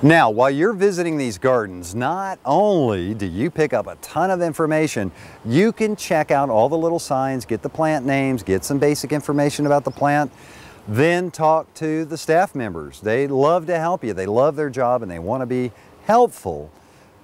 Now, while you're visiting these gardens, not only do you pick up a ton of information, you can check out all the little signs, get the plant names, get some basic information about the plant, then talk to the staff members. They love to help you. They love their job and they want to be helpful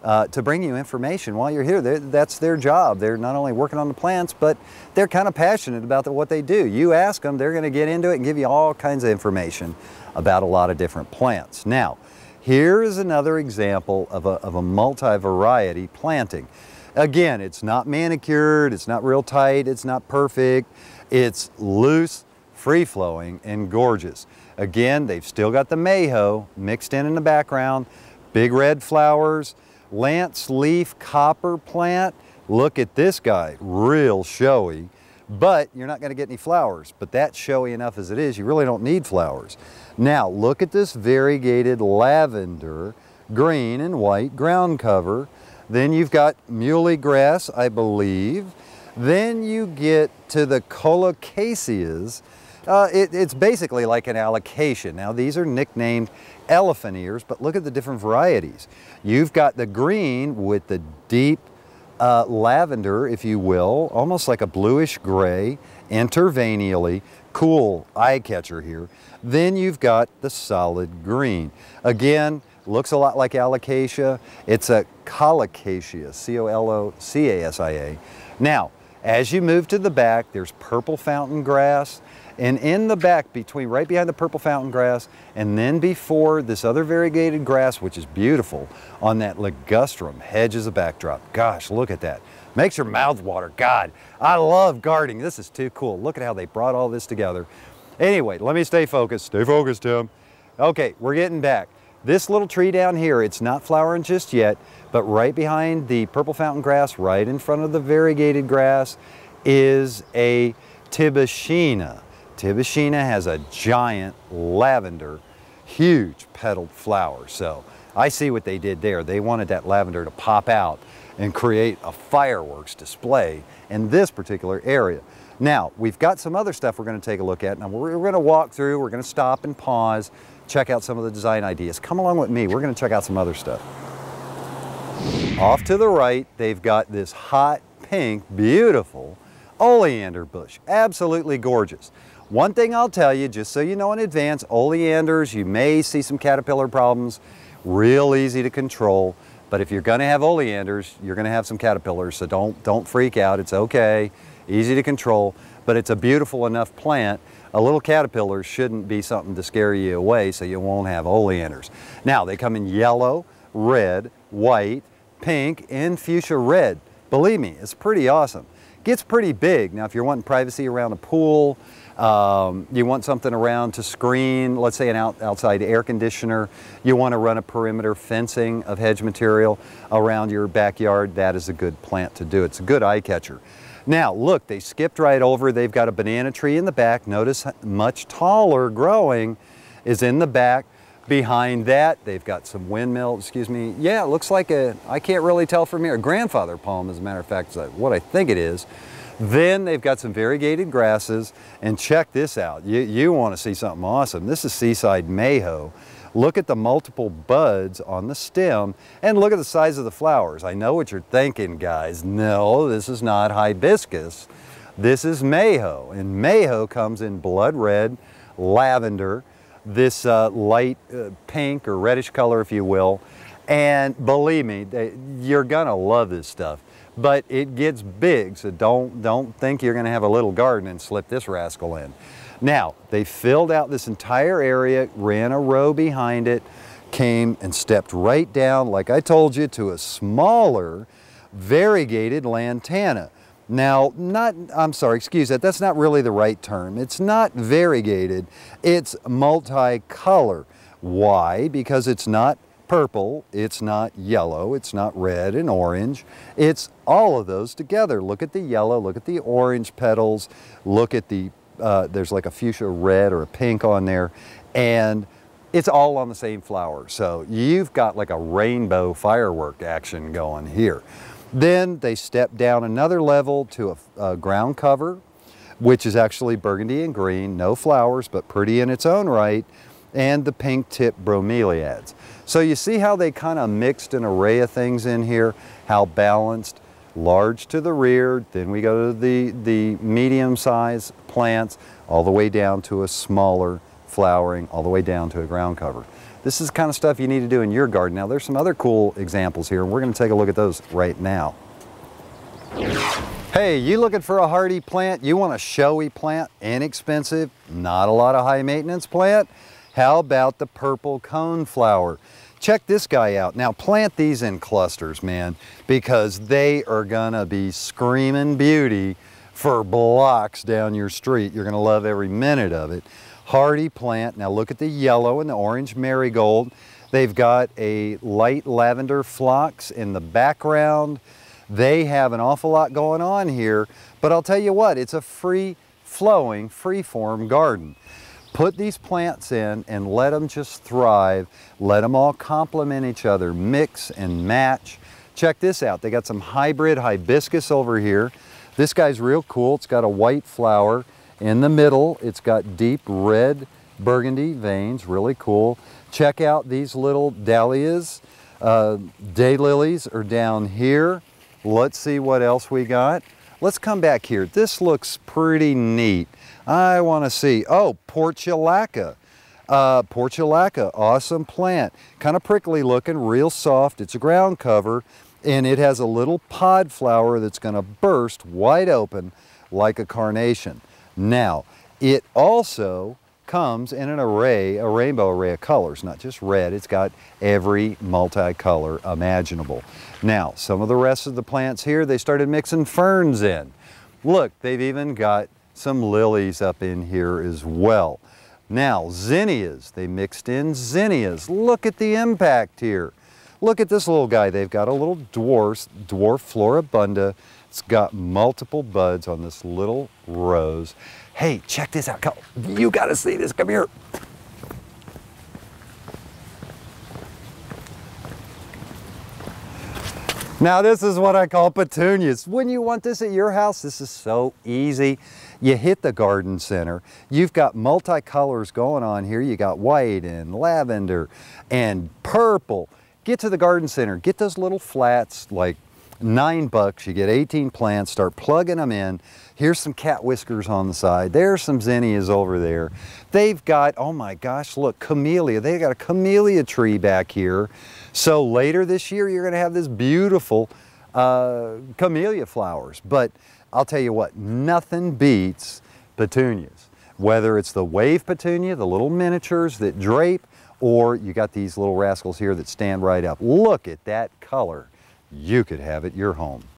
to bring you information while you're here. That's their job. They're not only working on the plants, but they're kind of passionate about what they do. You ask them, they're going to get into it and give you all kinds of information about a lot of different plants. Now, here is another example of a multi-variety planting. Again, it's not manicured, it's not real tight, it's not perfect. It's loose, free-flowing, and gorgeous. Again, they've still got the Mayho mixed in the background, big red flowers, lance leaf copper plant. Look at this guy, real showy, but you're not going to get any flowers. But that's showy enough as it is, you really don't need flowers. Now, look at this variegated lavender, green and white ground cover. Then you've got muhly grass, I believe. Then you get to the colocaceas. It's basically like an alocasia. Now, these are nicknamed elephant ears, but look at the different varieties. You've got the green with the deep lavender, if you will, almost like a bluish gray, intervenially, cool eye catcher here. Then you've got the solid green. Again, looks a lot like alocasia. It's a colocasia, C-O-L-O-C-A-S-I-A. Now, as you move to the back, there's purple fountain grass. And in the back, right behind the purple fountain grass, and then before this other variegated grass, which is beautiful, on that ligustrum hedge as a backdrop. Gosh, look at that. Makes your mouth water. God, I love gardening. This is too cool. Look at how they brought all this together. Anyway, let me stay focused. Stay focused, Tim. Okay, we're getting back. This little tree down here, it's not flowering just yet, but right behind the purple fountain grass, right in front of the variegated grass, is a Tibouchina. Tibouchina has a giant lavender, huge petaled flower. So I see what they did there. They wanted that lavender to pop out and create a fireworks display in this particular area. Now, we've got some other stuff we're going to take a look at. Now, we're going to walk through, we're going to stop and pause, check out some of the design ideas. Come along with me, we're going to check out some other stuff. Off to the right, they've got this hot pink, beautiful oleander bush. Absolutely gorgeous. One thing I'll tell you, just so you know in advance, oleanders, you may see some caterpillar problems, real easy to control. But if you're going to have oleanders, you're going to have some caterpillars, so don't freak out. It's okay, easy to control, but it's a beautiful enough plant. A little caterpillar shouldn't be something to scare you away, so you won't have oleanders. Now, they come in yellow, red, white, pink, and fuchsia red. Believe me, it's pretty awesome. Gets pretty big. Now, if you're wanting privacy around a pool, you want something around to screen, let's say an outside air conditioner, you want to run a perimeter fencing of hedge material around your backyard, that is a good plant to do. It's a good eye catcher. Now look, they skipped right over, they've got a banana tree in the back. Notice much taller growing is in the back. Behind that, they've got some windmill, excuse me. Yeah, it looks like I can't really tell from here, a grandfather palm, as a matter of fact, is what I think it is. Then they've got some variegated grasses, and check this out. You want to see something awesome. This is Seaside Mayho. Look at the multiple buds on the stem, and look at the size of the flowers. I know what you're thinking, guys. No, this is not hibiscus. This is Mayho, and Mayho comes in blood red, lavender, this light pink or reddish color, if you will. And believe me, you're gonna love this stuff. But it gets big, so don't think you're gonna have a little garden and slip this rascal in. Now, they filled out this entire area, ran a row behind it, came and stepped right down, like I told you, to a smaller variegated lantana. Now, I'm sorry, excuse that, that's not really the right term. It's not variegated, it's multicolor. Why? Because it's not purple, it's not yellow, it's not red and orange, it's all of those together. Look at the yellow, look at the orange petals, look at the, there's like a fuchsia red or a pink on there, and it's all on the same flower. So you've got like a rainbow firework action going here. Then they step down another level to a ground cover, which is actually burgundy and green, no flowers, but pretty in its own right. and the pink tip bromeliads. So you see how they kind of mixed an array of things in here, how balanced, large to the rear, then we go to the medium-sized plants, all the way down to a smaller flowering, all the way down to a ground cover. This is the kind of stuff you need to do in your garden. Now there's some other cool examples here, and we're going to take a look at those right now. Hey, you looking for a hardy plant? You want a showy plant, inexpensive, not a lot of high maintenance plant? How about the purple coneflower? Check this guy out. Now plant these in clusters, man, because they are gonna be screaming beauty for blocks down your street. You're gonna love every minute of it. Hardy plant. Now look at the yellow and the orange marigold. They've got a light lavender phlox in the background. They have an awful lot going on here, but I'll tell you what, it's a free-flowing, free-form garden. Put these plants in and let them just thrive. Let them all complement each other, mix and match. Check this out. They got some hybrid hibiscus over here. This guy's real cool. It's got a white flower. In the middle, it's got deep red burgundy veins, really cool. Check out these little dahlias. Daylilies are down here. Let's see what else we got. Let's come back here. This looks pretty neat. I want to see, oh, portulaca. Portulaca, awesome plant. Kind of prickly looking, real soft. It's a ground cover, and it has a little pod flower that's going to burst wide open like a carnation. Now, it also comes in an array, a rainbow array of colors, not just red. It's got every multicolor imaginable. Now, some of the rest of the plants here, they started mixing ferns in. Look, they've even got some lilies up in here as well. Now, zinnias, they mixed in zinnias. Look at the impact here. Look at this little guy. They've got a little dwarf floribunda. It's got multiple buds on this little rose. Hey, check this out. You gotta see this, come here. Now this is what I call petunias. When you want this at your house, this is so easy. You hit the garden center. You've got multicolors going on here. You got white and lavender and purple. Get to the garden center. Get those little flats, like $9. You get 18 plants. Start plugging them in. Here's some cat whiskers on the side. There's some zinnias over there. They've got, oh my gosh, look, camellia. They've got a camellia tree back here. So later this year, you're going to have this beautiful camellia flowers. But I'll tell you what, nothing beats petunias. Whether it's the wave petunia, the little miniatures that drape, or you got these little rascals here that stand right up. Look at that color. You could have at your home.